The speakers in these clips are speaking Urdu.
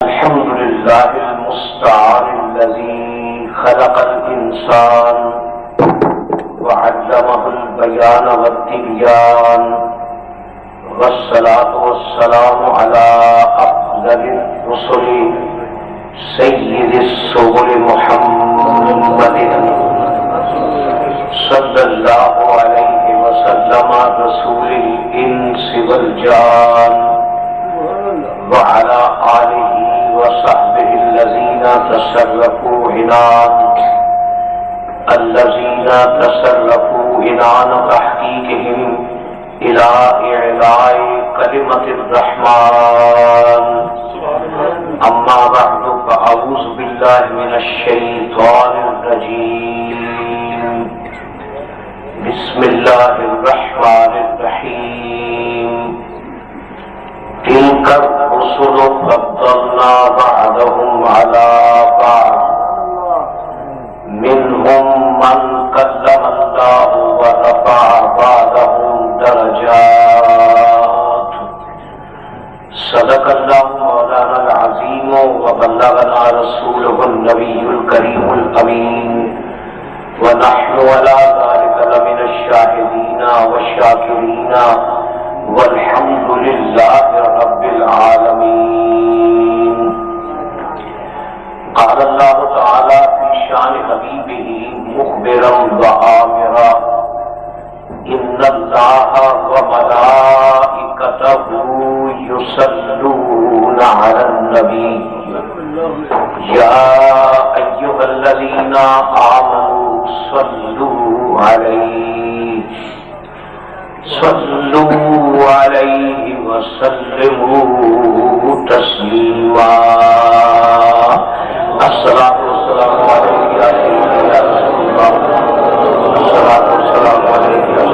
الحمد لله المستعان الذي خلق الإنسان وعلمه البيان والتبيان، والصلاة والسلام على أفضل الرسل سيد السبل محمد صلى الله عليه وسلم رسول الإنس والجان، وعلى آله وصحبه الذين تشرفوا عنان تحقيقهم إلى إعلاء كلمة الرحمن. أما بعد فأعوذ بالله من الشيطان الرجيم. بسم الله الرحمن الرحيم. تلك الرسل فضلنا بعضهم على بعض، منهم من كلم الله ورفع بعضهم درجات. صدق الله مولانا العظيم وبلغنا رسوله النبي الكريم الأمين، ونحن على ذلك لمن الشاهدين والشاكرين، والحمد لله رب العالمين. قال الله تعالى في شان حبيبه مخبرا وآمرا: إن الله وملائكته يصلون على النبي يا أيها الذين آمنوا صلوا عليه وسلموا تسليما. الصلاة والسلام عليك يا سيدي يا رسول الله، الصلاة والسلام عليك يا سيدي.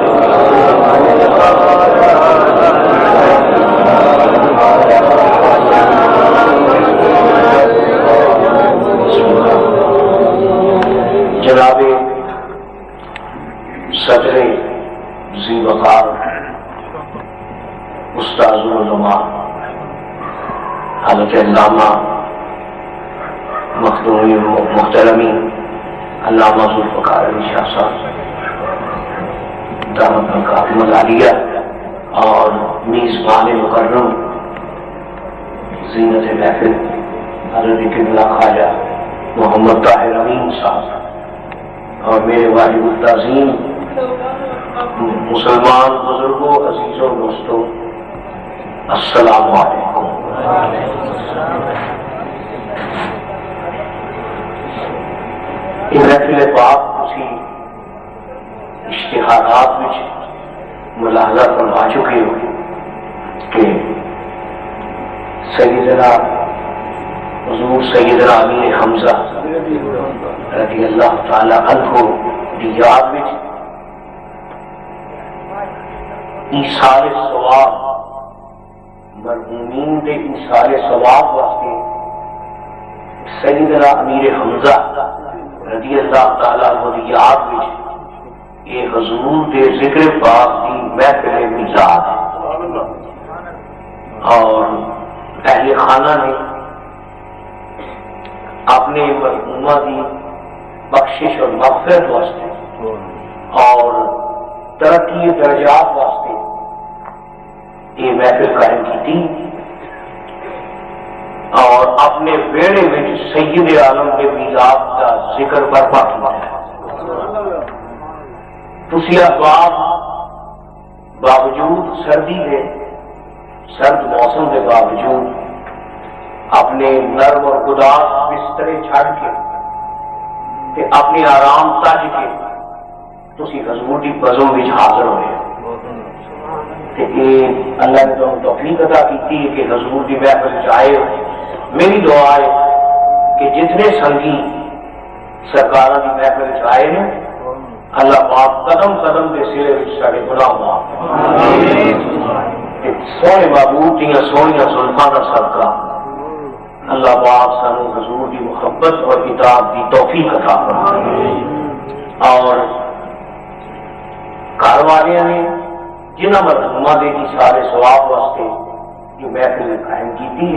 جناب صدر ذی وقار استاذ العلماء حضرت علامہ مخدومی محترمی علامہ ذوالفقار علی شاہ صاحب دعوت برکاتہم العالیہ، اور میزبان مکرم زینت محفل حضرت قبلہ خواجہ محمد طاہر امین صاحب، اور میرے والد التعظیم مسلمان بزرگوں، عزیزوں، دوستوں، السلام علیکم۔ محفل پاک اسی اشتہارات میں ملاحظہ فرما چکے ہو کہ سیدنا حضور سیدنا امیر حمزہ رضی اللہ تعالی عنہ دی یاد میں ایثار ثواب، مرحومین دے ایثار ثواب واسطے سیدنا امیر حمزہ رضی اللہ تعالی عنہ دی یاد میں یہ حضور دے ذکر پاک دی محفل میلاد ہے، اور اہل خانہ نے اپنے مرحومہ دی بخشش اور مغفرت واسطے اور ترقی درجات واسطے یہ محفل قائم کی تھی، اور اپنے ویڑے میں سید عالم کے میلاد کا ذکر برپا کیا ہے۔ تسی احباب باوجود سردی کے سرد موسم کے باوجود اپنے نرم اور گداز بسترے چھڑ کے تے اپنی آرام تج کے تسی حضور کی بزوں میں حاضر ہوئے، تے اللہ نے تمہیں توفیق عطا کی کہ حضور کی محفل آئے۔ میری دعا ہے کہ جتنے سنگی سرکار کی محفل آئے ہیں، اللہ پاک قدم قدم کے سرے سارے گناہ معاف، سونے محبوب دیا سونیاں زلفاں کا صدقہ اللہ پاک سانو حضور کی محبت اور اطاعت کی توفیق عطا فرمائے۔ اور گھر والے نے جنہاں مرحوماں دے کی سارے ثواب واسطے یہ محفل قائم کی تھی،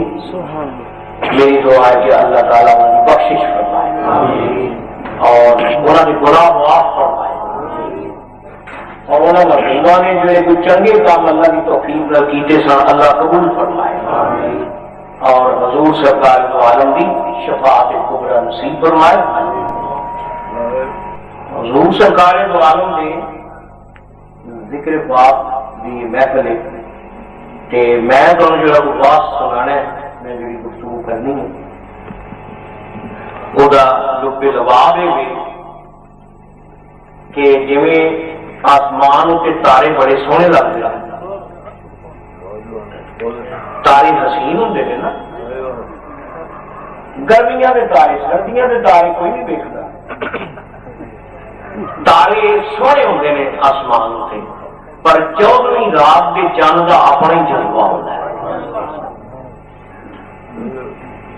میری دعا ہے کہ اللہ تعالیٰ ان کی بخشش فرمائے اور انہوں نے گناہ معاف فرمائے اور انہوں نے نے جو ہے کوئی چنگے کام اللہ کی توفیق نہ کیتے سن اللہ قبول فرمائے اور حضور سرکار کو عالم دی شفاعت کبریٰ نصیب فرمائے. حضور سرکار کو عالم نے ذکر پاک دی محفل کہ میں تمہیں جو واس سنانا ہے میں جی گفتگو کرنی ہے وہ لب لباب ہے کہ جی آسمان کے تارے بڑے سونے لگتے ہیں تارے حسین ہوں نا گرمیاں کے تارے سردیاں کے تارے کوئی نہیں دیکھتا تارے سونے ہوں نے آسمان سے پر 14ویں رات کے چند کا اپنا ہی جذبہ ہوتا ہے.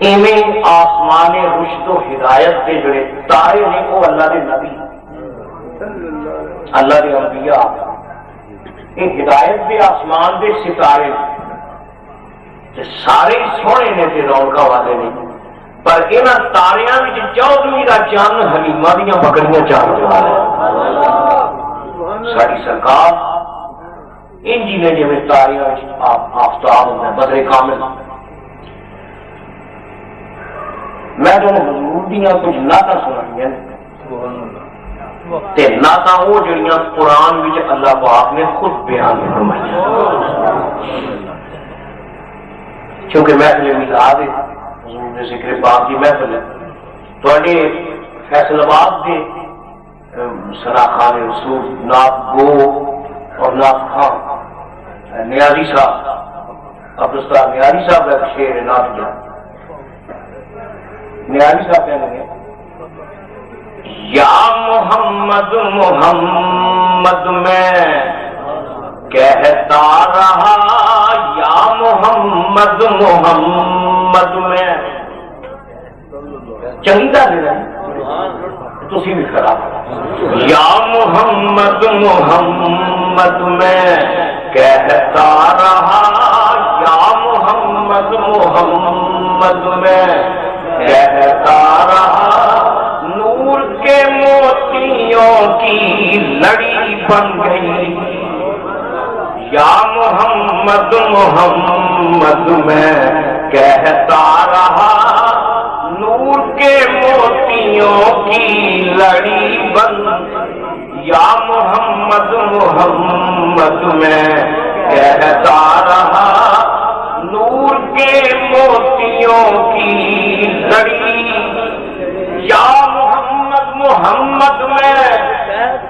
ایویں آسمان رشد و ہدایت کے جڑے تارے نے وہ اللہ کے نبی اللہ کے انبیاء یہ ہدایت کے آسمان کے ستارے سارے سونے نے رونق والے نے پر یہاں تاریاں 14ویں کا چند حلیمہ دیا بکریاں چاند والا ساری سرکار انجی نے جی تاریاں آفتاب ہوتا بدرے کامل. میں تمہیں حضور دیا کچھ نعتاں سنائیاں نعتاں وہ جڑیاں قرآن وچ اللہ پاک نے خود بیان فرمائی کیونکہ محفل میلاد حضور نے ذکر پاک کی محفل ہے تھوڑے فیصل آباد کے ثنا خان رسول نعت گو اور نعت خان نیازی صاحب عبدالستار نیازی صاحب کا شعر نعت کیا نیازی صاحب کہنے گے یا محمد محمد میں کہتا رہا یا محمد محمد میں چنگا دے رہے تسی بھی خراب یا محمد محمد میں کہتا رہا یا محمد محمد میں کہتا رہا نور کے موتیوں کی لڑی بن گئی یا محمد محمد میں کہتا رہا نور کے موتیوں کی لڑی بن یا محمد محمد میں کہتا رہا نور کے موتیوں کی لڑی یا محمد محمد میں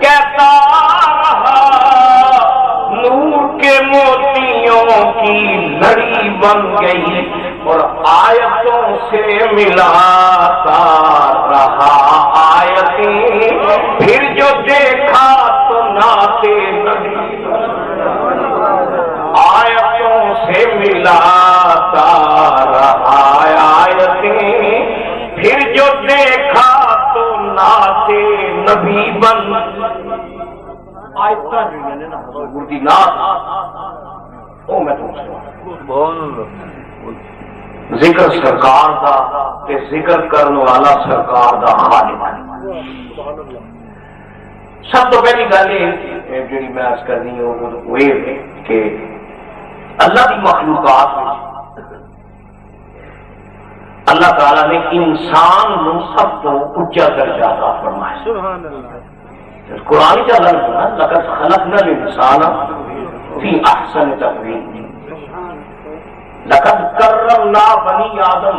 کہتا رہا نور کے موتیوں کی لڑی بن گئی اور آیتوں سے ملاتا رہا آیتیں پھر جو دیکھا تو ناتے نبی آیتوں سے ملاتا رہا آیتیں پھر جو دیکھا تو ناتے نبی بن آیتاں جو ہیں نا حضور دی نعت او میں تم سے ذکر سرکار دا تے ذکر کرنے والا سرکار دا خالق. سب تو پہلی گل یہ جڑی میں عرض کرنی ہوں وہ یہ کہ اللہ کی مخلوقات میں اللہ تعالیٰ نے انسان نو سب تو اونچا درجہ عطا فرمایا. قرآن کا لفظ ہے لقد خلقنا الانسان فی احسن تقویم لقد کرمنا بنی آدم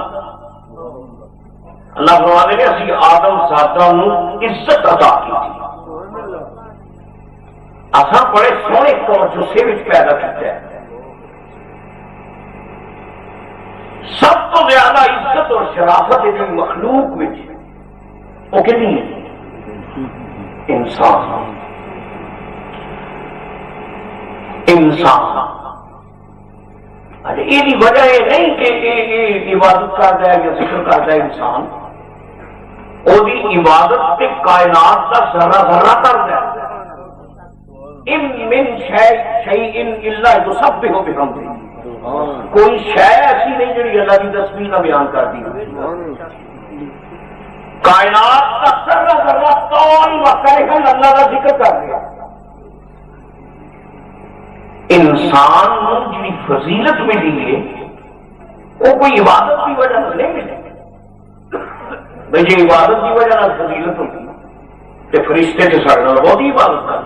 اللہ فرمانے نے اسی آدم ذاتاں نو عزت عطا کی تھی اساں بڑے سونے جسے وچ پیدا کیتا ہے. سب تو زیادہ عزت اور شرافت ہے جو مخلوق وچ وہ کتنی ہے انسان. یہ وجہ یہ نہیں کہ عبادت کرتا ہے یا ذکر کرتا ہے انسان وہ عبادت کے کائنات کا ذرہ ذرہ کرتا ہے. ان من شیء الا یسبح بحمدہ کوئی شے ایسی نہیں جڑی اللہ کی تسبیح نہ بیان کر دی. کائنات کا ذرہ ذرہ کون وقت اللہ کا ذکر کر رہا. انسان کو جی فضیلت ملی ہے وہ کوئی عبادت کی وجہ سے نہیں ملے. بھائی جی عبادت کی وجہ سے فضیلت ہوتی تو فرشتے کے سارے بہت ہی عبادت کرتے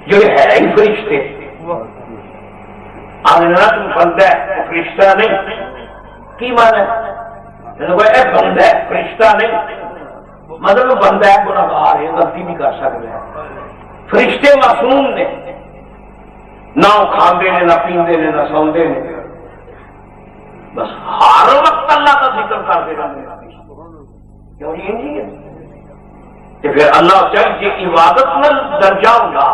جو ہے ہی فرشتے. تم بندہ ہے فرشتہ نہیں کی مان ہے بندہ ہے فرشتہ نہیں مطلب بندہ ہے گناہگار ہے غلطی بھی کر سکتے ہیں. فرشتے معصوم نے نہ وہ کھاندے نے نہ پیندے نے نہ سوندے نے بس ہر وقت اللہ کا ذکر کرتے رہتے. کیوں یہ نہیں ہے کہ پھر اللہ چاہیے کہ عبادت میں درجہ ہوگا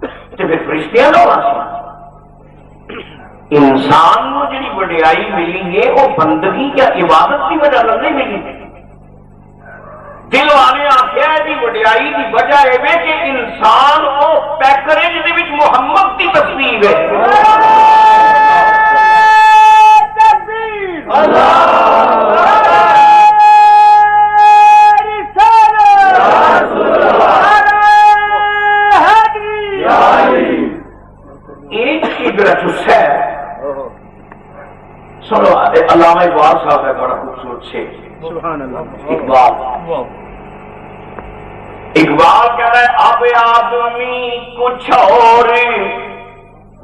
تو پھر فرشتیاں نہ ہونا چاہیے. انسان کو جی وڈیائی ملی ہے وہ بندگی یا عبادت کی وجہ نہیں ملی. دل والے آخیا ہے وڈیائی کی وجہ ہے کہ انسان کو پیکریج دے وچ محمد کی تصویر ہے. ایک چیز ہے سنو علامہ اقبال صاحب ہے بڑا خوبصورت سے اقبال کہہ رہا ہے اب آدمی کچھ اور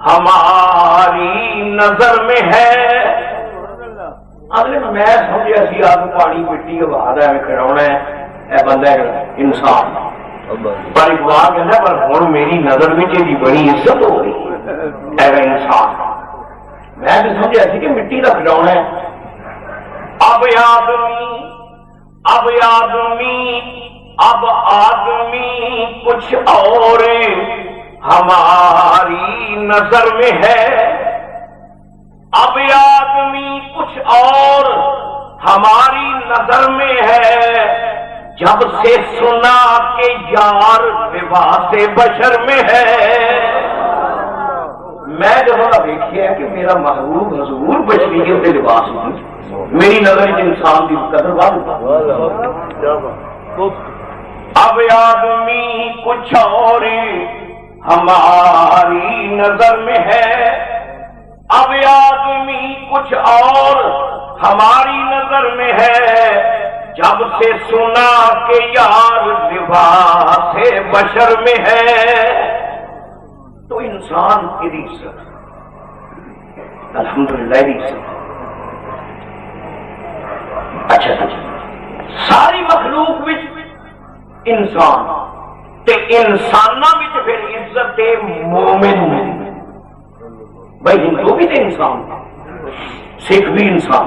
ہماری نظر میں ہے. اگلے میں سمجھا سی آپ پانی مٹی کے بعد ہے کھڑونا ہے بندہ انسان پر اقبال کہنا پر ہوں میری نظر میں جی بڑی عزت ہو رہی ہے انسان. میں تو سمجھا سی کہ مٹی کا کھڑونا ہے. اب آدمی کچھ اور ہماری نظر میں ہے. اب آدمی کچھ اور ہماری نظر میں ہے. جب سے سنا کہ یار لباس بشر میں ہے. میں جب دیکھا کہ میرا محبوب حضور بشریت کے لباس میری نظر انسان کی قدر بات. اب آدمی کچھ اور ہماری نظر میں ہے. اب آدمی کچھ اور ہماری نظر میں ہے. جب سے سنا کہ یار لباس بشر میں ہے. تو انسان کی عزت الحمدللہ عزت. اچھا ساری مخلوق انسان تے انسانوں میں پھر عزت مومن. بھائی ہندو بھی تو انسان سکھ بھی انسان.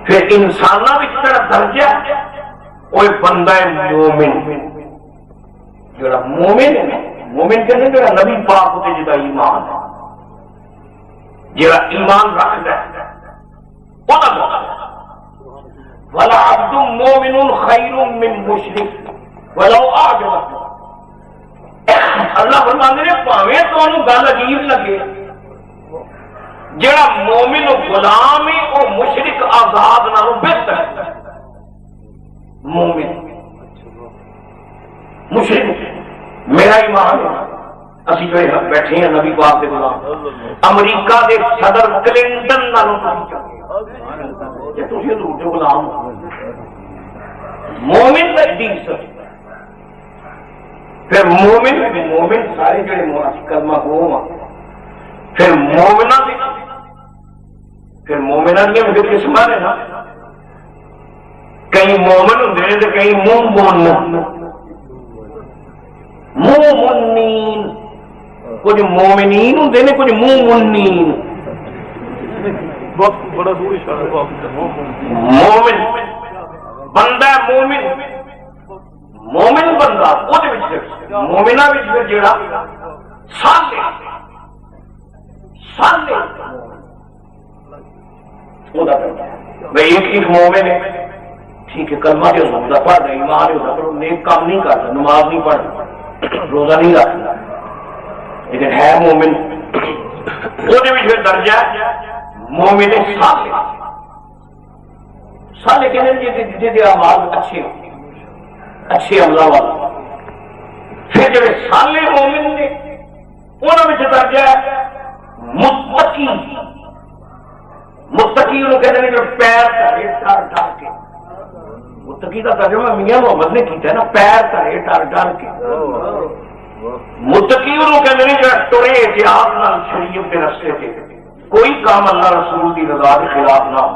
پھر انسانوں میں جڑا درجہ وہ بندہ مومن. جڑا مومن ہے مومن کہنے جڑا نبی پاک تے جدا ایمان ہے جڑا ایمان رکھتا ہے ولا عبد مومن خیر من مشرک ولو اعجبک. اللہ فرماندے نے پاویں تانوں گل عجیب لگے جڑا مومن غلام ہے وہ مشرک آزاد نالوں بہتر ہے. مومن مشرک میرا ایمان ہے. اسی جو بیٹھے ہیں نبی پاک کے غلام امریکہ کے صدر کلنٹن نالوں تھی لوٹے غلام. مومن کا دین سب پھر مومن سارے جڑے کلمہ گو پھر مومنا دیا بھی قسم نے نا. کئی مومن ہوں تو کئی منہ منین. کچھ مومنین ہوں نے کچھ منہ منین. بڑا دور مومن بندہ مومن بندہ مومنا جڑا ایک مومن ہے ٹھیک ہے کلمہ جو ہوتا پڑھ رہا ایمان ہوتا پر نیک کام نہیں کرتا نماز نہیں پڑھتا روزہ نہیں رکھتا لیکن ہے مومن وہ درجہ مومن صالح صالح کہنے جی اعمال اچھے عملہ والا. پھر جڑے صالح مومن نے انہوں میں درجہ متقی. متقی انہوں کہتے ہیں جو پیر تھرے ڈر ڈر کے. متقی کا ترجمہ میاں محمد نے کیتا ہے نا, پیر تھرے ڈر ڈر کے. متقی انہوں کہتے ہیں جو ٹرے احتیاط نال شریعت کے رستے سے کوئی کام اللہ رسول کی رضا کے خلاف نہ ہو,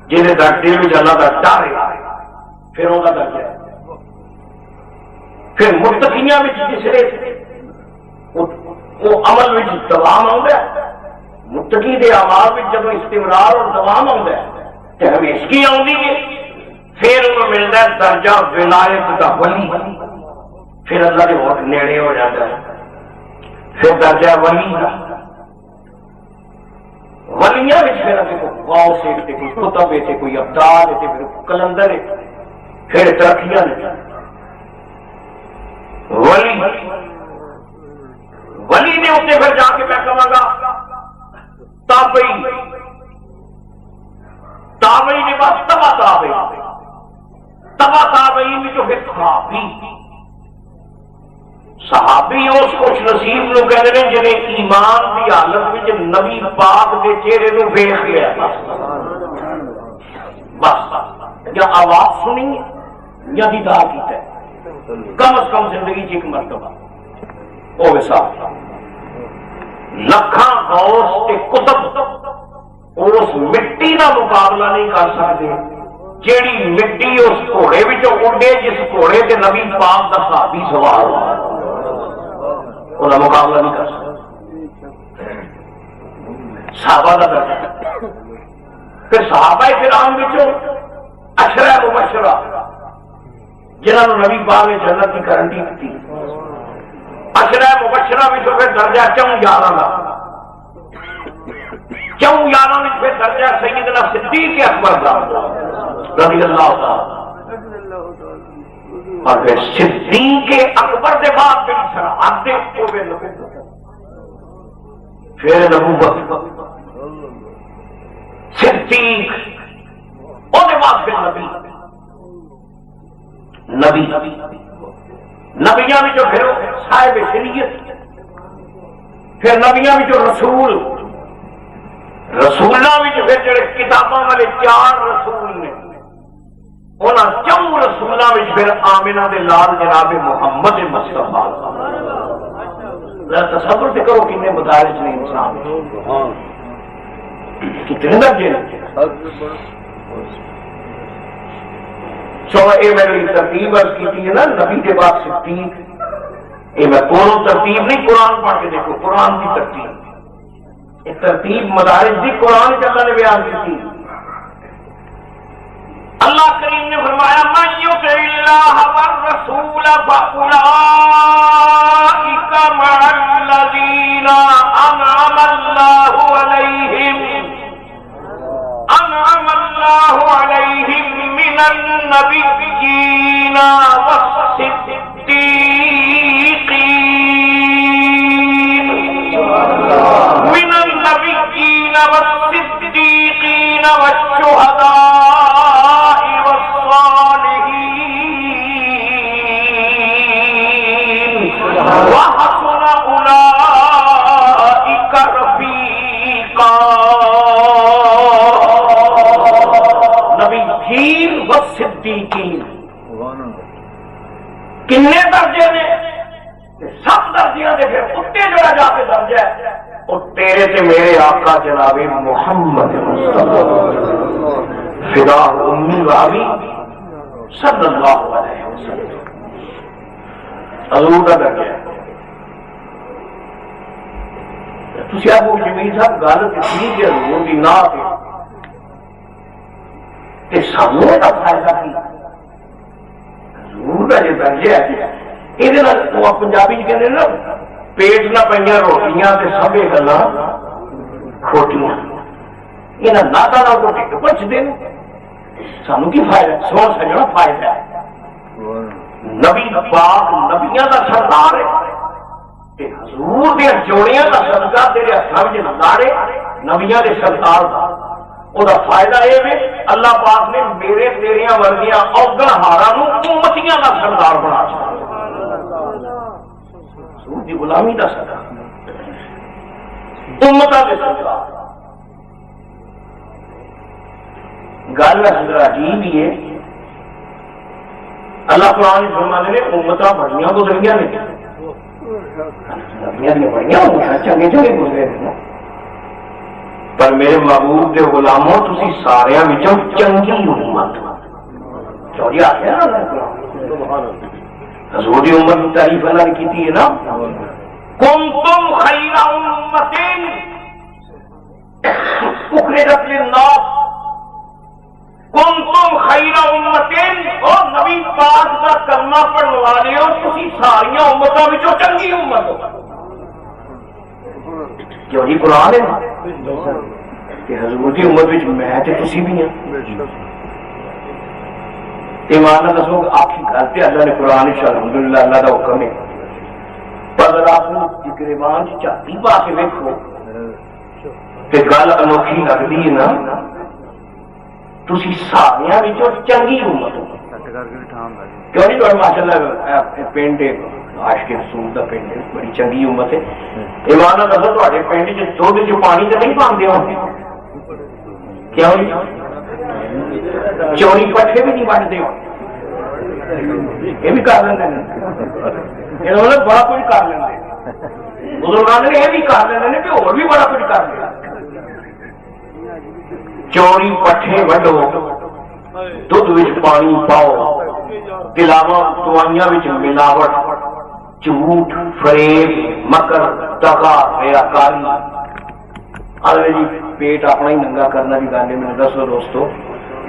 جن دل میں اللہ کا ڈر ہے پھر وہ درجہ ہے. پھر متقیاں جسے وہ عمل میں دوام آتا ہے, متقی دے اعمال میں جب استمرار اور دوام آتا ہے تو ہمیشگی آتی ہے. پھر انہوں ملتا ہے درجہ ولایت کا ولی, پھر اللہ کے بہت نیڑے ہو جاتا ہے. پھر درجہ ولی کا ولیاں پھر کوئی غوث ہے, کوئی کتب ہے, کوئی ابدال ہے, پھر کلندر ہے, پھر ترقیاں ولی ولی نے اتنے پھر جا کے میں کہوں گا تابعی تابعی کے بعد تبا تابعی تبا تابعی میں جو پھر صحابی صحابی اس خوش نصیب نو کہتے ہیں جنہیں ایمان کی حالت میں نبی پاک کے چہرے نو ویکھ لیا بس یا آواز سنی یا دیدار کیتا ہے کم از کم زندگی ایک مرتبہ وہ حساب لکھاں غوث تے کتب اس مٹی کا مقابلہ نہیں کر سکتے جیڑی مٹی اس گھوڑے اڈے جس گھوڑے تے نبی پاک کا صحابی سوار ہوا انہیں مقابلہ نہیں کر سکتے. صحابہ کا درجہ پھر صحابہ کرام وچوں عشرہ مبشرہ جنہوں نے نبی پاک نے جنت کی گارنٹی دی. عشرہ مبشرہ وچوں پھر درجہ 11 کا 11 میں پھر درجہ سیدنا صدیق اکبر کا رضی اللہ تعالی. اور پھر صدیق اکبر کے بعد پھر نبوت صدیق وہ بعد پھر نبی نبیاں بھی جو پھر صاحب شریعت پھر نبیاں بھی جو رسول رسولوں بھی جو پھر جڑے کتابوں والے 4 رسول نے انہاں 4 رسولوں میں پھر آمنہ دے لال جناب محمد مصطفیٰ. تصور سے کرو کتنے مدارج نے انسان کتنے درجے سو یہ میری ترتیب عرض کی ہے نا نبی کے بعد صدیق. یہ میں کونوں ترتیب نہیں قرآن پڑھ کے دیکھو قرآن کی ترتیب یہ ترتیب مدارج بھی قرآن کے اللہ نے بیان کی تھی. اللہ کریم نے فرمایا من یطع اللہ والرسول فاولئک مع الذین انعم اللہ علیہم من النبیین والصدیقین والشہداء وحسن اولئک رفیقا. نبیین و صدیقین کنے درجے نے سب درجیاں دے پھر اتنے جڑا جا کے درجہ ہے اور تیرے تے میرے آقا جناب محمد فدا امی واوی صلی اللہ علیہ وسلم حضور کا درجہ ہے. تسی آبو جمیل صاحب گل کتنی کہ حضور دی نعت تے سامنے کا فائدہ کی حضور کا جو درجہ ہے یہ پنجابی کہتے ہیں نا پیٹ نہ پہ روٹیاں تے سبے گلا کھوٹیاں یہاں ناتا نہ کو ٹک پچھتے ہیں سانو کی فائدہ سوچ سجنا فائدہ ہے. نبی پاک نبیاں کا سردار ہے کہ حضور دیا جوڑیاں کا صدقہ تیرے ہاتھوں میں لاڑے نبیاں دے سرکار دا وہ فائدہ یہ ہے اللہ پاک نے میرے تیریاں ورگیاں اوگن ہارا امتیاں کا سردار بنا حضور دی غلامی کا سردار امتاں دے سردار گل حضرت عجیب ہی ہے اللہ قرآن فرماتے ہیں امتاں بڑیاں گزریاں نے بڑیاں چنگے چنگے گزرے پر میرے محبوب کے غلاموں تسی سارے چنگی امت چوری آخیا نا حضور کی امت کی تعریف اللہ نے کی ہے نا کنتم خیر امت اخرجت للناس کنتم خیر امت اور نبی پاک کا کلمہ پڑھنے والے ہو تسی ساری امتوں میں چنگی امت ہو کیوں جی قرآن ہے کہ حضور کی امت میں تسی بھی ہیں ایمان دسو آپ کی گل پہ اللہ نے قرآن الحمدللہ اللہ کا حکم ہے پر آپ گریبان چاتی پا کے دیکھو کہ گل انوکھی لگتی ہے نا تسی سارے چنگی امت ہو کیوں نہیں تو ماشاء اللہ پنڈ عاشق رسول کا پنڈ ہے بڑی چنگی امت ہے ایمان دسو تے پنڈ دودھ چ پانی تو نہیں پاندے ہو کیوں چوری پٹھے بھی نہیں بنتے ہو یہ بھی کر لیں یہ بڑا کچھ کر لیں بزرگان نے یہ بھی کر لیں کہ اور بھی بڑا کچھ کر لیں چوری پٹھے وڈو دھد پانی پاؤ تلاوا دوائیاں ملاوٹ جھوٹ فریب مکر دغا ریاکاری آلے جی پیٹ اپنا ہی ننگا کرنا بھی گانے میں دسو دوستو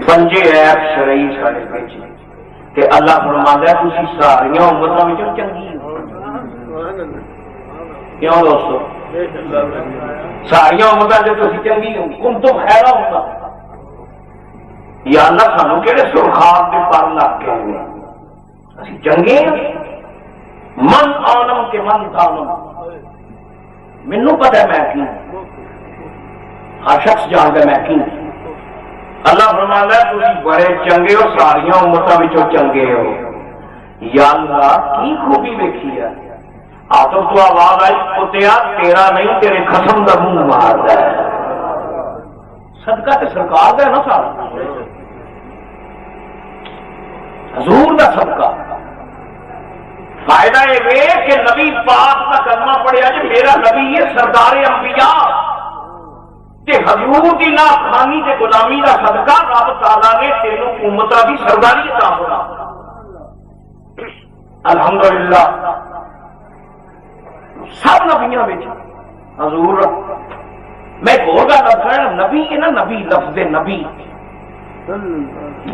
پنجے ایپ شرعی سارے پیچھے کہ اللہ فرماندا ہے تسی ساریاں امتاں وچوں چنگی کیوں دوستو ساریاں امتاں جو تسی چنگی ہو کنتم خیر امت یا اللہ سانو کہڑے سرخاب دے پر لگ کے ہیں اسی چنگے ہیں من عالم کے من تعلم مینوں پتہ ہے میں کی ہر شخص جانتا ہے میں کی اللہ فرماندا ہے تسی بڑے چنگے ہو ساریاں امتاں وچوں چنگے ہو یا اللہ کی خوبی دیکھی ہے آتم تو آواز آئی کتیا تیرا نہیں تیرے قسم کا منہ مارتا ہے صدقہ تے سرکار دا ہے نا سارا حضور دا صدقہ فائدہ یہ کہ نبی پاک کا کلمہ پڑھیا جی میرا نبی ہے سردار انبیاء کہ حضور کی نافرمانی تے غلامی کا صدقہ رب تعالیٰ نے تینوں امتاں دی سرداری عطا فرما الحمدللہ سب نبیاں وچ حضور میں ایک اور گل دسنا نبی ہے نا نبی لفظ نبی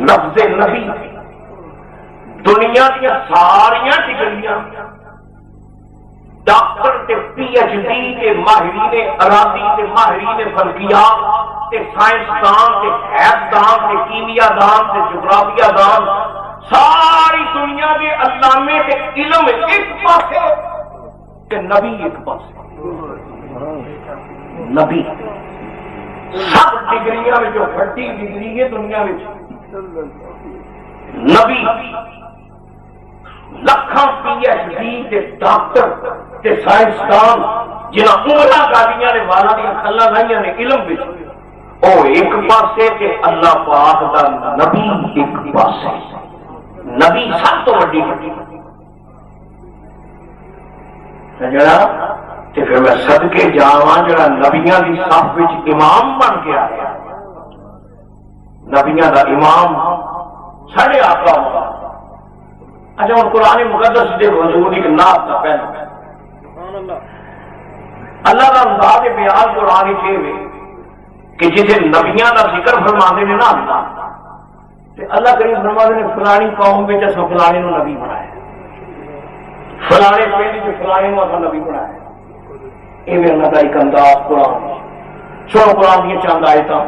لفظ نبی دنیا دیا ساریا ڈگریاں ڈاکٹر تے پی ایچ ڈی کے ماہرین اراضی تے ماہرین فلکیات تے سائنسدان تے حیاتدان تے کیمیا دان تے جغرافیہ دان ساری دنیا کے علامے تے علم ایک پاسے تے نبی ایک پاسے نبی سب ڈگریاں میں جو بڑی ڈگری ہے دنیا میں نبی لکھاں پی ایچ ڈی ڈاکٹر تے سائنسدان جنہاں عمرہ گاڑیاں نے والا دیا کھلا گائیاں نے علم بھی او ایک پاسے تے اللہ پاک دا نبی ایک پاسے نبی سب تو بڑی جڑا تے پھر میں صدقے جاواں جڑا نبیاں دی صف وچ امام بن کے آیا نبیاں دا امام ساڑھے آقا ہوگا اچھا ہوں قرآن مقدس دے حضور ایک نعت کا پہلا اللہ کا انداز بیان قرآن چاہیے کہ جسے نبیاں کا ذکر فرماتے ہیں نا اللہ کریم فرماتے ہیں فلانی قوم میں اصل فلانے نو نبی بنایا فلانے پنڈ چ فلانے نو اصل نبی بنایا یہ اللہ کا ایک انداز قرآن سو قرآن دیا چند آیتاں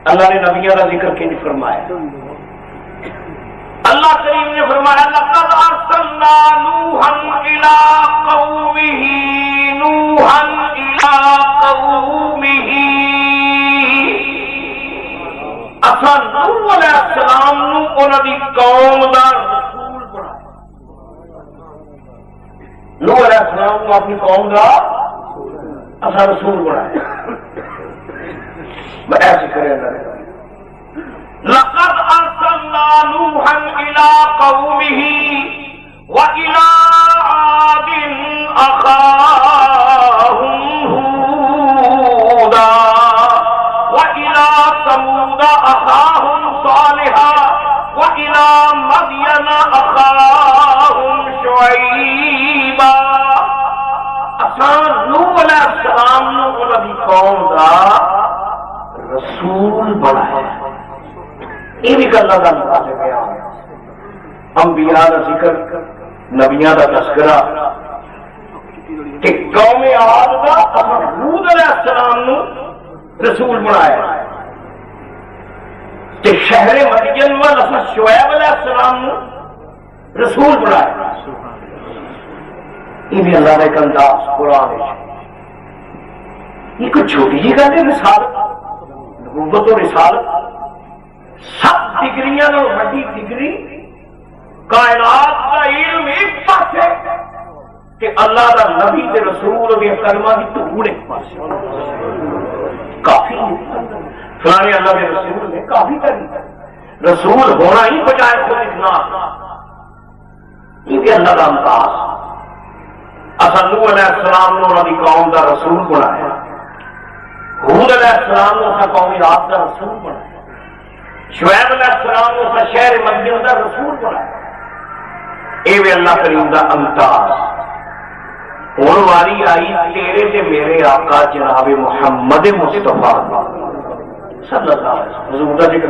اللہ نے نبیاں کا ذکر کنج فرمایا اللہ کریم نے فرمایا لقد ارسلنا نوحا الى قومه نوحا الى قومه اساں نوح علیہ السلام نو انہاں دی قوم دا رسول بنایا. نوح علیہ السلام کو اپنی قوم دا اساں رسول بنایا. میں ایسے کرے اللہ لقد ارسلنا نوحا الى قومه والى عاد اخاهم هودا والى ثمود اخاهم صالحا والى مدين اخاهم شعيبا. اساں نوح علیہ السلام نو انہاں دی قوم دا رسول بنایا. یہ بھی اللہ کا انداز ہے. انبیاء کا ذکر، نبیاں کا تذکرہ کہ قوم عاد کا ہود علیہ السلام نو رسول بنایا کہ شہر مدین وال شعیب علیہ السلام نو رسول بنایا. یہ بھی اللہ کا ایک انداز قرآن ہے. یہ کوئی چھوٹی جی گل ہے. رسالت، نبوت و رسالت سب ڈگریاں بڑی ڈگری کائنات کا علم ایک پاس ہے کہ اللہ کا نبی تے رسول اور کلمہ کی دھوڑ ایک پاس کافی. فلانے اللہ کے رسول نے کافی کری. رسول ہونا ہی بجائے خود اتنا یہ اللہ کا انداز. اصل نوح علیہ السلام نے انہوں نے قوم کا رسول بنایا. ہود علیہ السلام نے اسا قوم عاد کا رسول بنایا. شعیب علیہ السلام نے اسا شہر مدین کا رسول بنایا. اے بھی اللہ کریم کا انداز. ہوں واری آئی تیرے تے میرے آقا جناب محمد مصطفیٰ صلی اللہ علیہ وسلم. حضور کا ذکر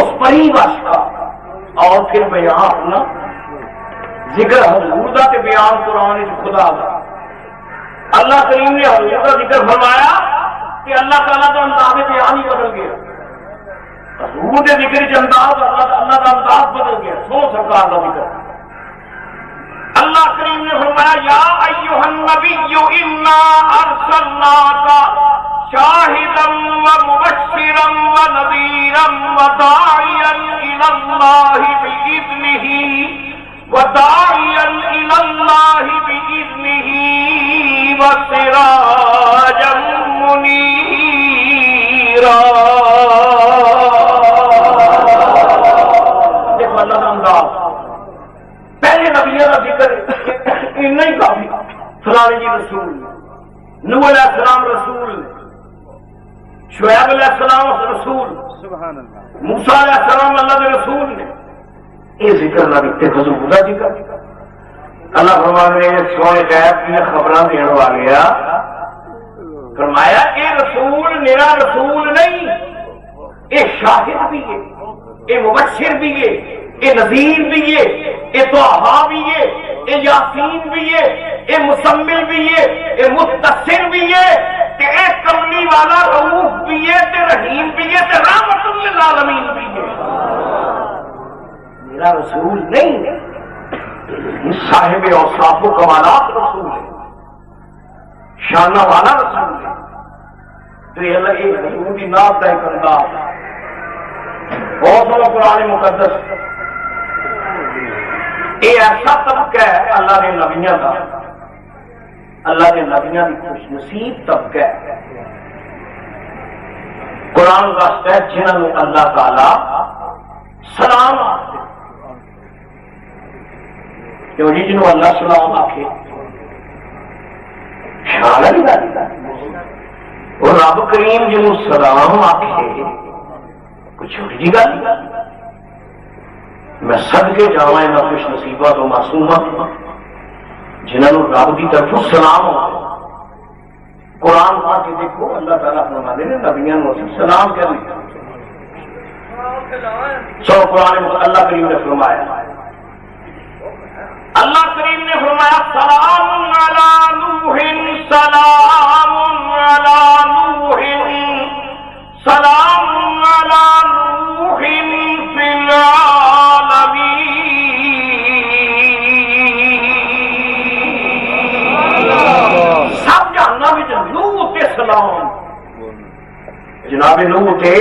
اس پری بش کا اور پھر بیان اپنا ذکر حضور کا تے بیان قرآن خدا کا. اللہ کریم نے حضور کا ذکر فرمایا کہ اللہ تعالیٰ کا انداز بیان ہی بدل گیا. حضور کے ذکر کے انداز اللہ کا انداز بدل گیا. سو سرکار کا ذکر. اللہ کریم نے فرمایا یا ایھا النبی انا ارسلناک شاہدا ومبشرا ونذیرا وداعیا الی اللہ باذنہ وداعیا الی اللہ باذنہ وسراجا منیرا. دیکھو اللہ کا انداز. پہلے نبیوں کا ذکر اتنا ہی کافی. فلانے جی رسول، نوح علیہ السلام رسول، شعیب علیہ السلام رسول، موسیٰ علیہ السلام اللہ کے رسول نے. یہ ذکر نہ دیتے حضور کا ذکر. اللہ فرمانے سونے غیب کی خبراں دین والے فرمایا یہ رسول میرا رسول نہیں، یہ شاہد بھی ہے، یہ مبشر بھی ہے، یہ نذیر بھی ہے، یہ طٰہٰ بھی ہے، یہ یاسین بھی ہے، یہ مزمل بھی ہے، یہ مدثر بھی ہے، کہ یہ کملی والا رؤوف بھی ہے، تے رحیم بھی ہے، تے رحمت للعالمین بھی ہے. میرا رسول نہیں ہے، یہ صاحب اوصاف و کمالات رسول ہے، شانہ والا رسول ہے. تو یہ اللہ ایک رسول کی نام طے کرتا بہت بڑا قرآن مقدس. یہ ایسا طبقہ ہے اللہ کے نبیوں کا، اللہ کے نبیوں کی خوش نصیب طبقہ ہے. قرآن واسطے جنہوں نے اللہ تعالی سلام کیوں جی جنہوں اللہ سلام آکھے شان والی گل ہے. اور رب کریم جنہوں سلام آکھے کچھ چھوٹی جی گل. میں صدقے جاواں انہاں خوش نصیبہ تو معصومہ جنہوں رب کی طرف سلام ہو. قرآن پا کے دیکھو اللہ تعالیٰ فرماتے ہیں نبیوں کو سلام کر دیا. سو قرآن اللہ کریم نے فرمایا، اللہ کریم نے فرمایا سلام علی نوح سلام علی نوح سلام علی نوح فی العالمین جناب نوح تے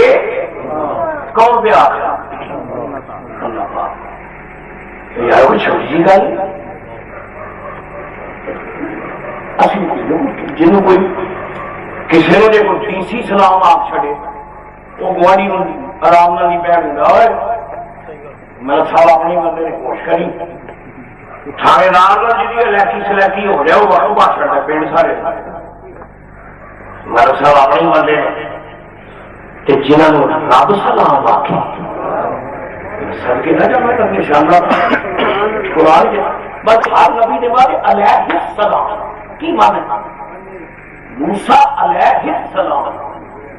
کون پہ آخر اللہ پاک یار کوئی چھوٹی جی گل جنوں کوئی کسی نے کوئی تیسری سلام آپ چھڑے وہ گوانی آرام نہ نہیں پہن گا میرا صاحب اپنی بندے نے کوشش کری تھانے دار جی الیکی سلیکی ہو جائے وہ باہر بات چڑھتا ہے پنڈ سارے میرا صاحب اپنی بندے نے جنہوں نے رب سلام آخی سر کے نہ جب میں تک نشانہ قرآن بس ہر نبی نے بعد علیہ السلام کی معنی موسیٰ علیہ السلام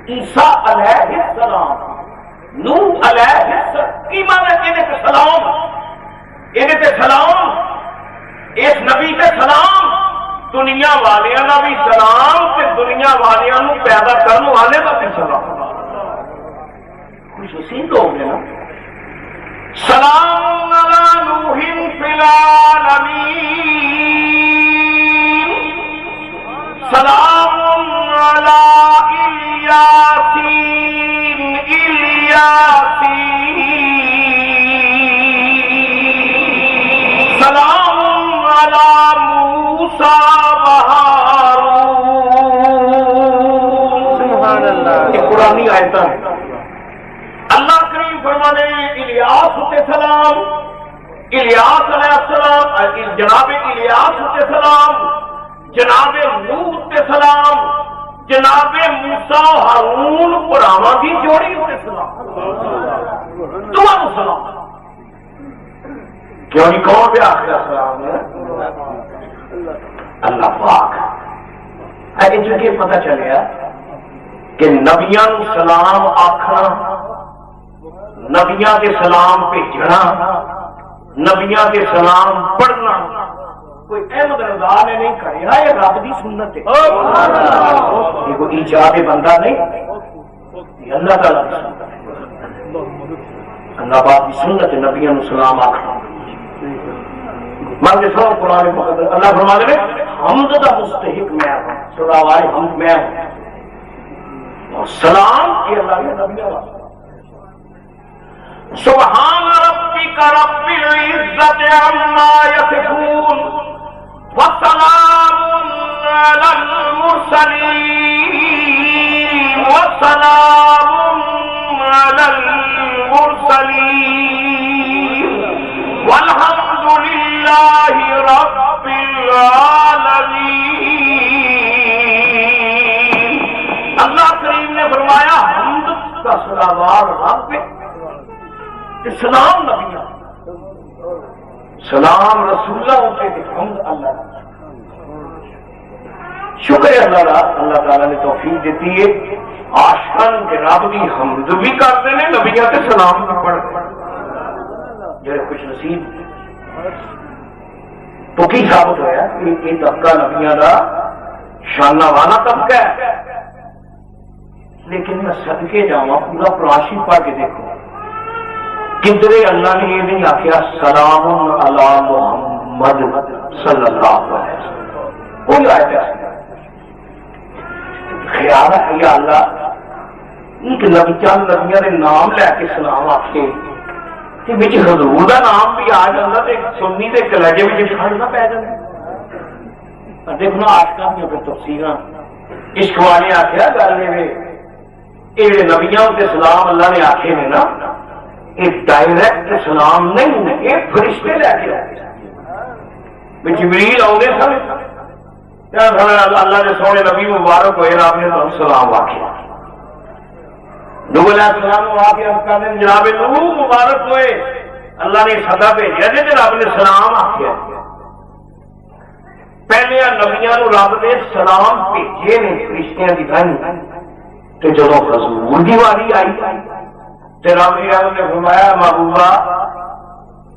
عیسیٰ علیہ السلام نوح علیہ السلام کی معنی انہیں تے سلام انہیں تے سلام اس نبی تے سلام دنیا والیاں نا بھی سلام تے دنیا والیاں نو پیدا کرنے والے کا بھی سلام کچھ اسی لوگ ہیں نا سلام علی نوح فی العالمین سلام علی الیاسین سلام علی موسیٰ و ہارون سبحان اللہ یہ قرآنی آیت ہے اللہ کریم فرمانے الیاس تے سلام الیاس علیہ السلام جناب الیاس تے سلام جناب نوح تے سلام جناب موسیٰ ہارون پراواں دی جوڑی تے سلام تمہارا سلام کیوں نہیں کون پہ آخر سلام ہے اللہ پاک ہے جگہ پتہ چلیا کہ نبیاں سلام آخنا نبیاں کے سلام بھیجنا نبیاں کے سلام پڑھنا کوئی احمد رضا نے نہیں کریا یہ رب کی سنت ہے یہ کوئی ایجاد بندہ نہیں یہ اللہ تعالیٰ کی سنت ہے اللہ پاک کی سنت ہے نبیاں سلام آخنا مرد سو قرآن مقدس اللہ فرما دے حمد دا مستحق میں ہوں سراوائے حمد میں ہوں اور سلام یہ اللہ کے نبیاں واسطے سبحان ربک رب العزت عما یصفون وسلام علی المرسلین وسلام علی المرسلین والحمد للہ رب العالمین اللہ کریم نے فرمایا حمد کا سلاوار رب سلام نبی سلام رسول ہوتے تھے حمد اللہ شکر ہے اللہ تعالیٰ نے توفیق دیتی ہے عاشقان کے رب کی حمد بھی کرتے ہیں نبیوں کے سلام بھی پڑھتے جو کچھ نصیب تو کی ثابت ہوا کہ یہ طبقہ نبیوں کا شانہ والا طبقہ ہے لیکن میں صدقے جاواں پورا پراشی پا کے دیکھو کدھر اللہ نے یہ نہیں آخیا سلام علی محمد صلی اللہ علیہ وسلم کوئی آیت ایسی خیال ہے یا اللہ ایک نبی چند نبیاں نے نام لے کے سلام آخے کہ بچ حضور کا نام بھی آ جاتا تو سنی کے کلیجے میں کھڑ نہ پی جائے دیکھنا آشکا کی پھر تفصیل عشق والے آخیا گل یہ نبیاں کے سلام اللہ نے آخے نے نا یہ ڈائریکٹ سلام نہیں یہ فرشتے لے کے آتے جبریل آتے سن اللہ کے سونے نبی مبارک ہوئے آپ نے سلام آخیا نوح علیہ السلام جناب نوح مبارک ہوئے اللہ نے سدا بھیجا جی رب نے سلام آخیا پہلے نبیاں رب نے سلام بھیجے نے فرشتیاں کی بہن جب حضور کی واری آئی رب نے فرمایا محبوبہ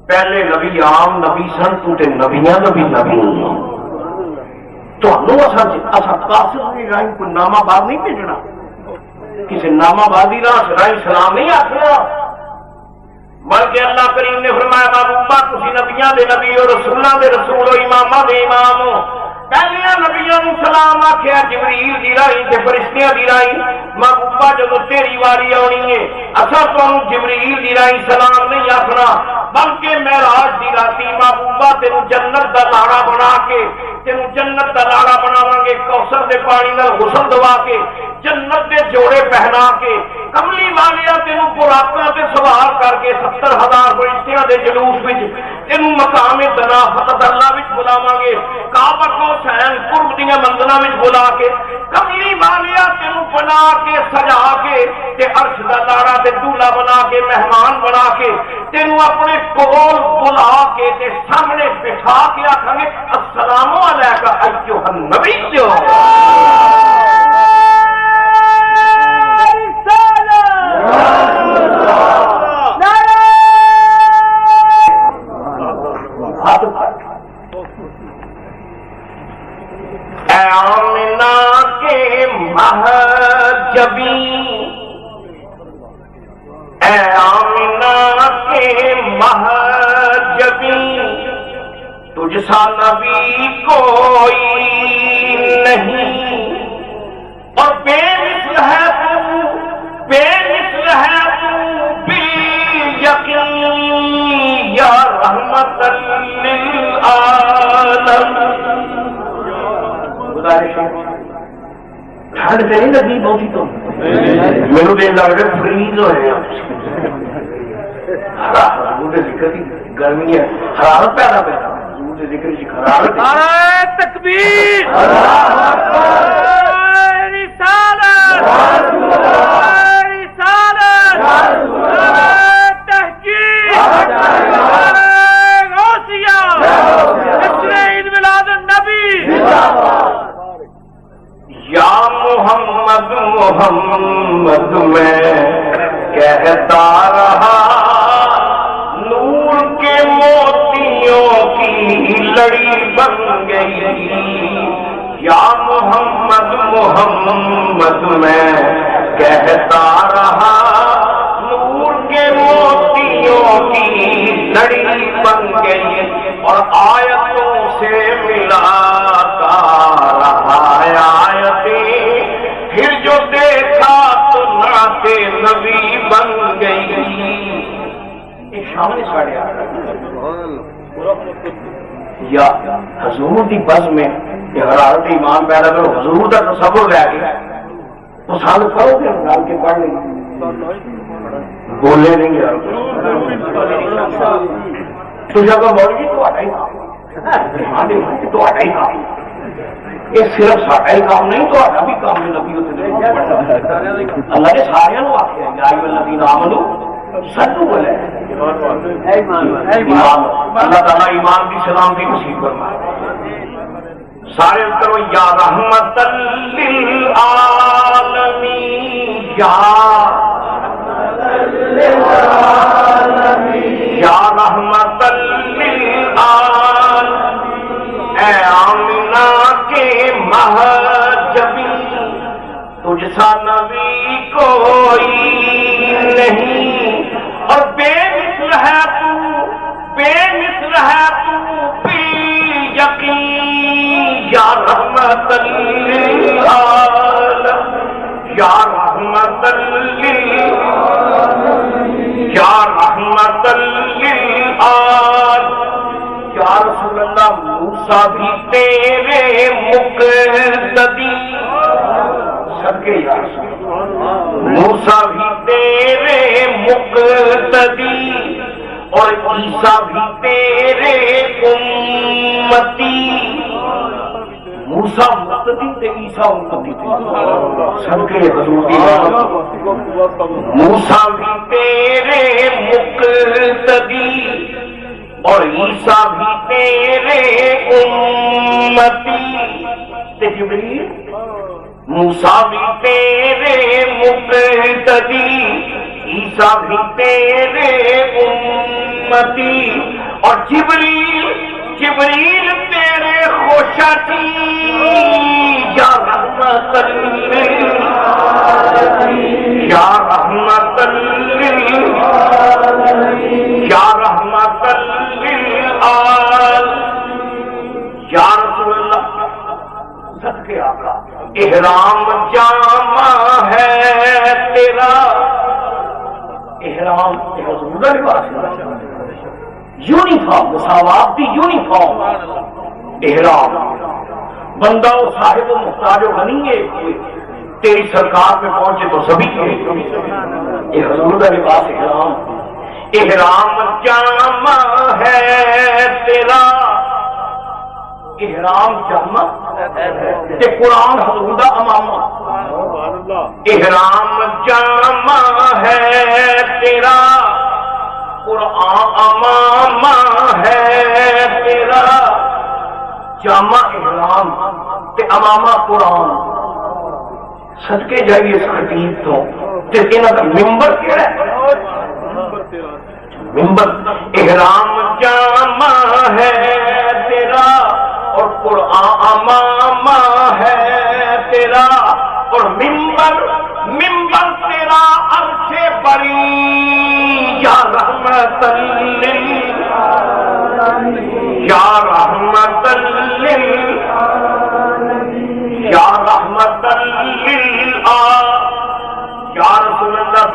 پہلے نبی عام نبی سن تو نبیاں نبی نبی راہ کوئی نامہ باد نہیں بھیجنا کسی نامہ بادی راہ سلام نہیں آخنا بلکہ اللہ کریم نے فرمایا محبوبہ تسی نبیاں دے نبی اور رسولاں دے رسول اماماں دے امام پہلے نبیوں نو سلام آخیا جبریل دی رائی تے فرشتیاں دی رائی، محبوبہ جدو تیری واری آنی ہے اصا تمہیں جبریل دی رائی سلام نہیں آخنا، بلکہ معراج دی راتی محبوبہ تینوں جنت دا لاڑا بنا کے، تینوں جنت دا لاڑا بناواں گے، کوثر دے پانی نال غسل دوا کے، جنت دے جوڑے پہنا کے، کملی والیا تینوں براقاں تے سوار کر کے 70,000 فرشتیاں دے جلوس وچ تینوں مقام دنا فتح اللہ وچ بلاواں گے، کعبہ کو حسین قرب دیاں منزلاں وچ بلا کے، کملی والیا تینوں بنا کے سجا کے تے عرش دا لاڑا تے دولہا بنا کے مہمان بنا کے تینوں اپنے کول بلا کے تے سامنے بٹھا کے آکھاں گے السلام علیکم ایھا النبی اے آمنہ کے محجبی، اے آمنہ کے محجبی، تجھ سا نبی کوئی نہیں، اور بے مثل ہے تو، بے مثل ہے تو بالیقین یا رحمت للعالم۔ ٹھنڈ سے نہیں لگی بہتی تو میرے دن لگ رہے فریز ہوئے ذکر کی گرمی ہے، حرارت پیدا پیدا ذکر کی حرارت۔ تکبیر، رسالت، رسالت، تحقیق، غوثیہ، عید میلاد النبی۔ یا محمد محمد میں کہتا رہا، نور کے موتیوں کی لڑی بن گئی، یا محمد محمد میں کہتا رہا، نور کے موتیوں کی لڑی بن گئی، اور آیتوں سے ملاتا رہا آیتیں، پھر جو دیکھا تو نعت نبی بن گئی۔ سامنے ساڑھے یا حضور دی بز میں یہ حرارت ایمان پیدا کرو، حضور کا تصور لے کے تو سال پڑھو گے ڈال کے پڑھ لیں بولے نہیں یار تو جب مولوی تو آٹا ہی کام تو آٹا ہی کام، یہ صرف ساٹا ہی کام نہیں تو آٹا بھی کام ہے۔ نبی اللہ نے سارے آخیا الذین آمنوا صدوا بولے اللہ تعالیٰ ایمان کی سلامتی نصیب فرمائے۔ سارے کرو یا رحمت للعالمین، یا رحمت للعالمین، اے آمنہ کے محجبی، تجھ سا نبی کوئی نہیں، اور بے مثل ہے تو، بے مثل ہے تو بالیقین یا رحمت للعالم، یا رحمت للعالم، یا رحمت للعالم۔ یا رسول اللہ موسیٰ بھی تیرے مقتدی، صدقے یا رسول اللہ موسیٰ بھی تیرے مقتدی، اور عیسیٰ بھی تیرے امتی۔ موسیٰ مقتدی تھے، عیسیٰ امتی تھے، صدقے حضور کی موسیٰ بھی تیرے مقتدی، اور عیسیٰ بھی تیرے امتی۔ جبریل موسیٰ بھی تیرے مقتدی، عیسیٰ بھی تیرے امتی، اور جبریل تیرے خوشتی یا رحمت للعالمین، یا رحمت للعالمین، یا رحمت للعالمین۔ یا رسول اللہ احرام جامع ہے تیرا، احرام حضور کا لباس ہے، یونیفارم، مساوات کی یونیفارم احرام. بندہ و صاحب و محتاج و غنی ہے، تیری سرکار میں پہنچے تو سبھی ہے. یہ حضور کا لباس احرام. احرام جامع ہے تیرا، احرام جامع تے قرآن حضور دا امامہ. احرام جامع ہے تیرا، قرآن امامہ ہے تیرا. جامع احرام تے امامہ قرآن. صدقے جائیے اس خطیب تو تے انہاں دا ممبر کیڑا ہے؟ ممبر. احرام جامع ہے تیرا اور قرآن امامہ ہے تیرا، اور ممبر تیرا عرش بری. یا رحمت یا رحمت یا رحمت یا رسول اللہ.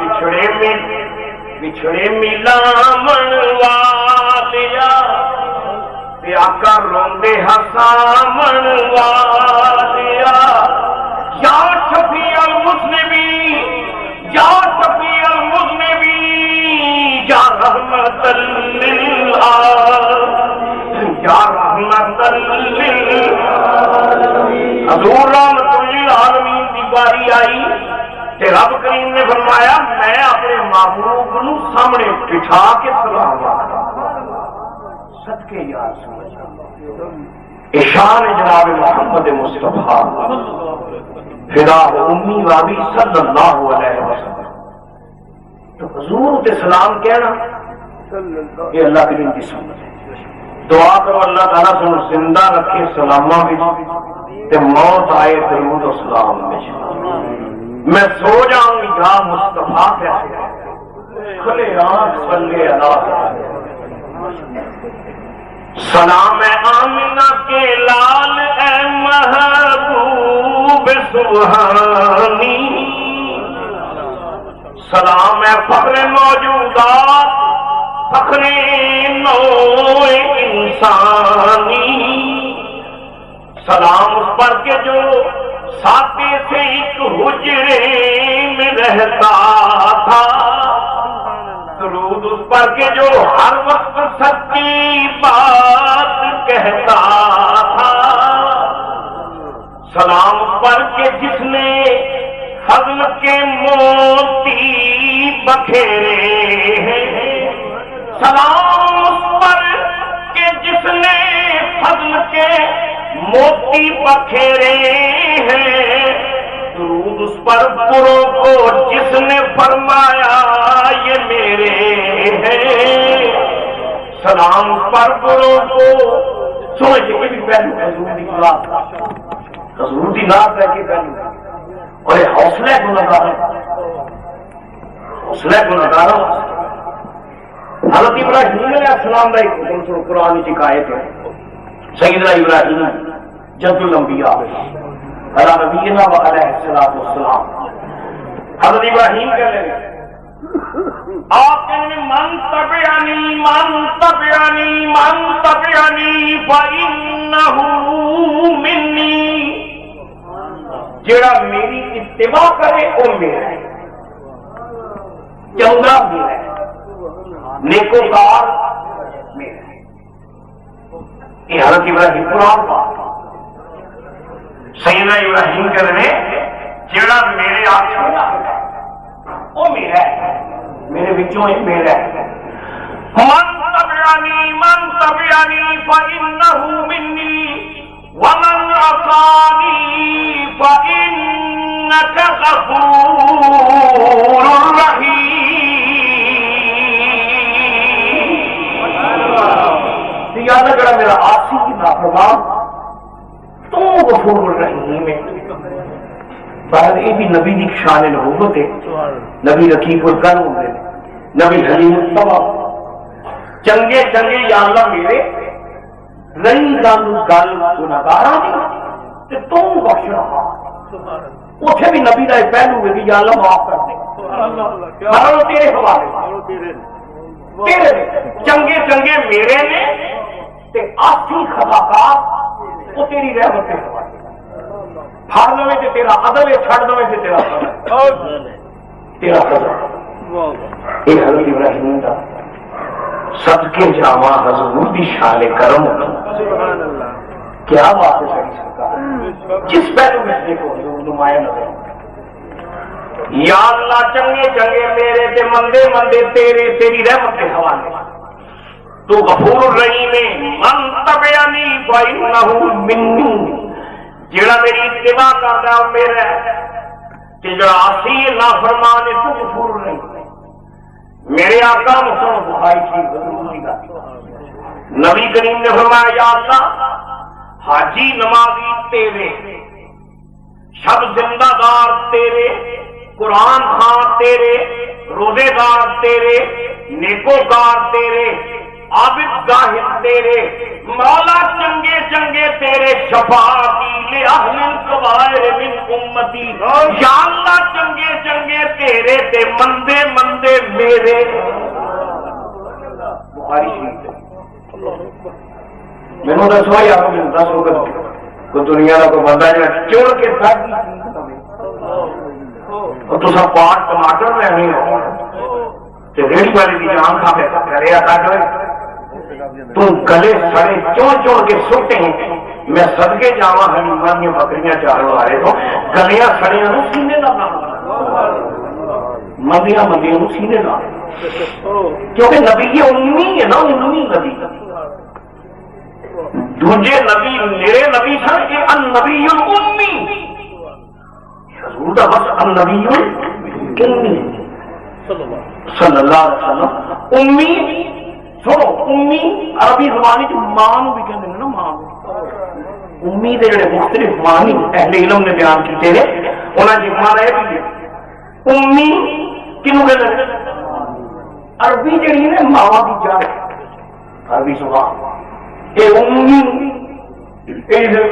بچھڑے ملامن والیا آقا روندے حسامن والیا. یا شفیع المذنبین یا شفیع المذنبین یا رحمت للعالمین یا رحمت للعالمین. حضور رحمت للعالمین کی باری آئی تے رب کریم نے فرمایا میں اپنے محبوب نو سامنے بٹھا کے سلام آتا. صدقے یار اشان جناب محمد مصطفیٰ فدا امی وابی صلی اللہ علیہ وسلم. تو حضور تے سلام کہنا یہ اللہ کے دین کی سنت ہے. دعا کرو اللہ تعالیٰ سن زندہ رکھے سلامہ تے موت آئے درود و سلام میں. میں سو جاؤں یا مصطفیٰ کہتے کھلے آنکھ صلی اللہ. سلام آمنہ کے لال اے محبوب سبحانی، سلام اے فخر موجودات فخر نوع انسانی. سلام اس پر کے جو ساتھ سے ایک حجرے میں رہتا تھا، درود اس پر کے جو ہر وقت سچی بات کہتا تھا. سلام اس پر کے جس نے فضل کے موتی بکھیرے ہیں. سلام اس پر کے جس نے فضل کے موتی بکھیرے ہیں. درود اس پر بروں کو جس نے فرمایا یہ میرے ہیں. سلام اس پر بروں کو سمجھے یہ بھی پہلو حضور کی بات، حضور کی بات ہے کہ پہلو. اور یہ حوصلہ گناہگار ہے، حوصلہ گناہگار. حضرت ابراہیم علیہ السلام کا ایک حکم سنو، قرآن کی آیت ہے. سیدنا ابراہیم جد الانبیاء علی نبینا و علیہ الصلوۃ والسلام. حضرت ابراہیم کہہ رہے ہیں آپ کہنے من تبعنی من تبعنی من تبعنی فإنہ منی. جڑا میری اتباع کرے وہ میرا ہے، چنگا میرا ہے، نیکوکار میرا ہے. یہ حضرت ابراہیم قرآن پاک. سیدنا ابراہیم کہہ رہے جڑا میرے آگے وہ میرا ہے، میرے بچوں ایک میرا ہے. من تبعنی فإنہ منی ومن عصانی فإنک غفور رحیم. یاد ہے میرا آسی کی نافرمان تو غفور الرحیم ہے. بہر یہ بھی نبی کی شان نبوت ہے. نبی رقیب القلب ہوتے ہیں، نبی حلیم الطبع. چنگے چنگے یا اللہ میرے رہی گل گناہگاراں دی تے تو بخش رہا. اتنے بھی نبی کا ایک پہلو ہے کہ یا اللہ معاف کر دے، ہر تیرے حوالے، تیرے چنگے چنگے میرے نے تے آخری خطاکار وہ تیری رحمت کے حوالے، پھڑ لوے تے تیرا عدل ہے، چھڑ لوے تے تیرا قدر۔ یہ حضرت ابراہیم کا صدقے جاواں حضور دی شان کرم، کیا بات ہے ساری سرکار، جس پہلو میں دیکھو حضور نمایاں نظر۔ یا اللہ چنگے چنگے میرے تے مندے مندے تیرے، تیری رحمت کے حوالے، تو غفور الرحیم من تبعنی فإنہ منی، جڑا میری اتباع کردا ہے میرا، کہ جڑا عاصی نافرمان ہے تو غفور الرحیم۔ میرے آقا مسلم بخاری کی ضروری بات، نبی کریم نے فرمایا یا اللہ حاجی نمازی تیرے، شب زندہ دار تیرے، قرآن خان تیرے، روزے دار تیرے، نیکوکار تیرے، عابد زاہد تیرے، مولا چنگے چنگے تیرے، شفاعتی لأہل الکبائر من امتی، یا اللہ چنگے چنگے تیرے تے مندے مندے میرے۔ بخاری شریف میں دسو یا دس وقت کوئی دنیا کا کوئی بندہ جا چڑ کے تو سب پاٹ ٹماٹر لینے ہو ریڑھی والی کی جان کھا کے کرے تو گلے سڑے چون چون کے سوٹے ہیں، میں صدقے جاواں حلیمہ دیا بکریاں چاروں آ رہے تو گلیاں سڑیاں نو سینے کا مندیاں مندیاں نو سینے کا، کیونکہ نبی یہ امی ہے نا، امی نبی دوجے نبی میرے نبی سن کہ النبی الامی، حضور دا بس النبی الامی صلی اللہ علیہ وسلم۔ امی سنو، امی عربی زبان کی ماں بھی کہتے ہیں نا، ماں امی دے جڑے مختلف معنی اہل علم نے بیان کیتے ہیں، انہاں دی معنی یہ بھی ہے امی کینوں کہتے ہیں، عربی جڑی ہے ماں دی جڑ، عربی زبان اے امی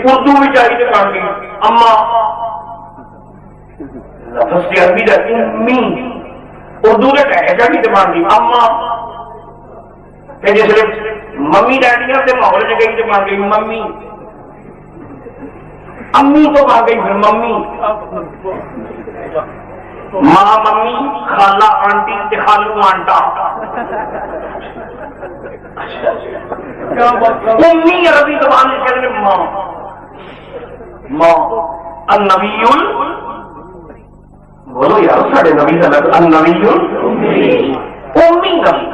اردو بھی چاہیے بن گئی اما، لفظ کی عربی کا امی اردو کے لہجہ بھی بن گئی اما، جس ممی ڈیڈیاں سے ماحول چ گئی تو بن گئی ممی، امی تو بن گئی پھر ممی، ماں ممی، خالہ آنٹی، خالو آنٹا، امی عربی زبان میں کہتے ہیں ماں، ماں النبی بولو یار ساڑھے نبی کا لگ النبی امی نبی،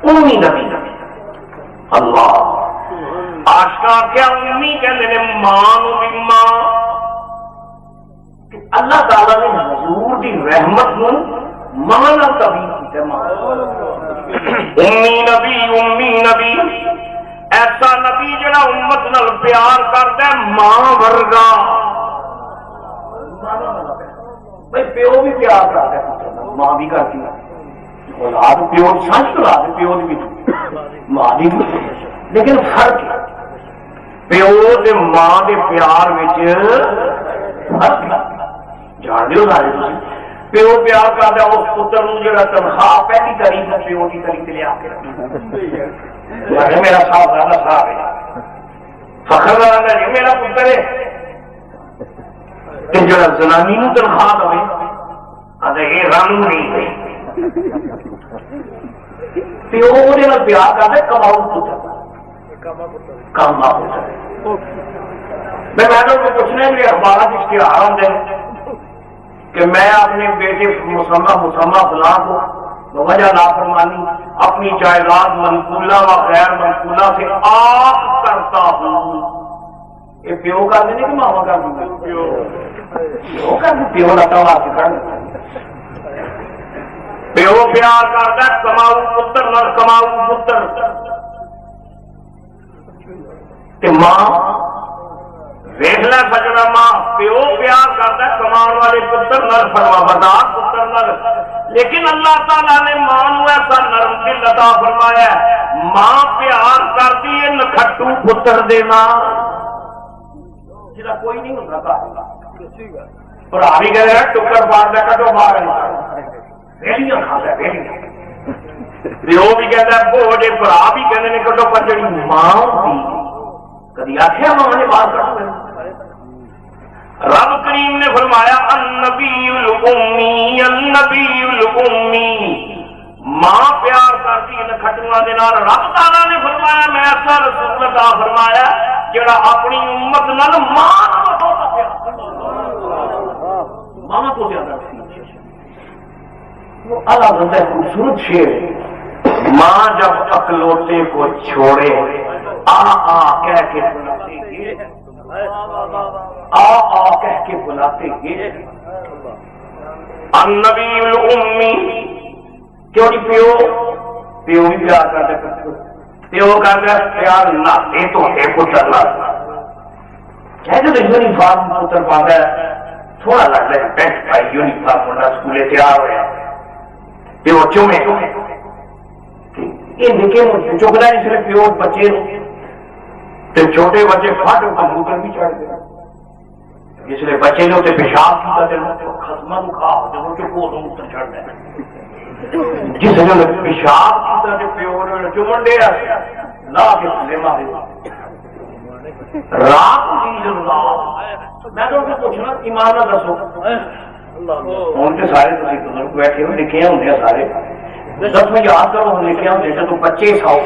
امی نبی اللہ آشکا کیا امی کہتے ہیں ماں نو بھی ماں، اللہ تعالیٰ نے حضور کی رحمت نو مانا تبھی امی نبی، امی نبی ایسا نبی جڑا امت نال پیار کرتا ہے ماں ورگا، بھائی پیو بھی پیار کرتا ہے ماں بھی کرتی ہے، اولاد پیو سچ کرا دے پیو بھی ماں بھی، لیکن فرق پیو دے ماں دے پیار فرق جان دو سارے تھی، پیو پیار کرتا اس پتر جا تنخواہ پہلی تاریخ ہے پیو کی تاریخ لیا کے رکھی، میرا صاحب زیادہ صاحب ہے فخر والا جی میرا پتر ہے، جا زنانی نو تنخواہ دے یہ رنگ نہیں پیو وہ پیار کرتا کماؤ پتر کام پتر۔ میں میڈم کو پوچھنا میرے اخبار اشتہار آتے ہیں کہ میں اپنے بیٹے مسمہ فلاں کو وجہ نافرمانی اپنی جائیداد منقولہ و غیر منقولہ سے آپ کرتا ہوں، یہ پیو کر دیں کہ ماما کر دیں؟ پیو کر دیں، پیو لتا ہوا کے کر دیں، پیو پیار کرتا ہے کماؤ پتر نہ کماؤ پتر، ماں دیکھ لے سجنا ماں پیو پیار کرتا ہے کمان والے پتر نر فرما بردار پتر نر، لیکن اللہ تعالیٰ نے ماں نو ایسا نرم دل عطا فرمایا ہے، ماں پیار کرتی ہے نکھٹو پتر دینا، میرا کوئی نہیں ہوتا پر بھی کہتے ہیں ٹکر پار دے کٹو باہر ریڑیاں کھا لے ریڑیاں پیو بھی کہتا ہے بوجھے برا بھی کہتے ہیں کٹو پر جڑی ماں ہوتی کدی آخیا ماں نے بات کٹ رب کریم نے فرمایا النبی الامی النبی الامی ماں پیار کرتی ان کھٹواں دے نال رب تعالیٰ نے فرمایا میں ایسا رسول عطا فرمایا جڑا اپنی امت نال ماں کو زیادہ وہ اللہ بندہ خوبصورت شعر ماں جب اکلوتے کو چھوڑے آ کہہ کے بلاتے گے کہہ کے بلاتے گے النبی الامی کیوں نہیں پیو بھی پیار کرتا پیو کرتا پیار ناتے تو ہے پتر کہتے یونیفارم پتر پاتا ہے تھوڑا لگتا ہے پینٹ پائی یونیفارم ہونا اسکولے تیار ہوا پیو چومے یہ نکے چکنا نہیں صرف پیو بچے تے چھوٹے بچے پھٹ کمپیوٹر بھی چڑھ گئے جس لیے بچے نے اسے پیشاب کیا خسما کھا جب چکو تو چڑھ گئے جس نے پیشاب کیا پیو نے چمن دیا لا کے تھلے مارے رات میں تو پوچھنا ایمان نہ دسو ہوں تو سارے بزرگ بیٹھے ہوئے لکھے ہوں سارے دس میں یاد کرو ہوں لکھے ہوں جب بچے سو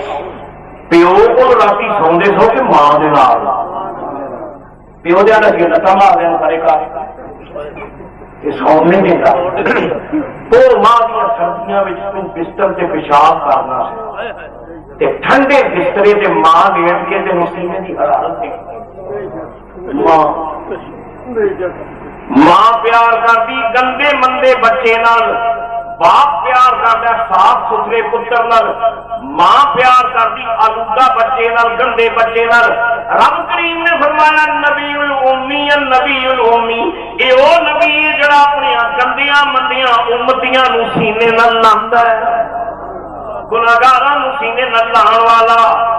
پیو کو رات سوندے سو کہ ماں دے نال پیو دیا لتا مار دین سارے کا سون نہیں دیتا تو ماں دیا سردیاں بستر سے پیشاب کرنا ٹھنڈے بسترے سے ماں لیٹ کے مسینے کی حرارت ماں پیار کرتی گندے مندے بچے نال باپ پیار کرتا صاف ستھرے پتر نال ماں پیار کرتی آلودہ بچے نال گندے بچے نال رب کریم نے فرمایا نبی الامی النبی الامی اے او نبی جڑا اپنی گندیاں مندیاں امتیاں نو سینے نال لاندا ہے گناہگاراں نو سینے نال لان والا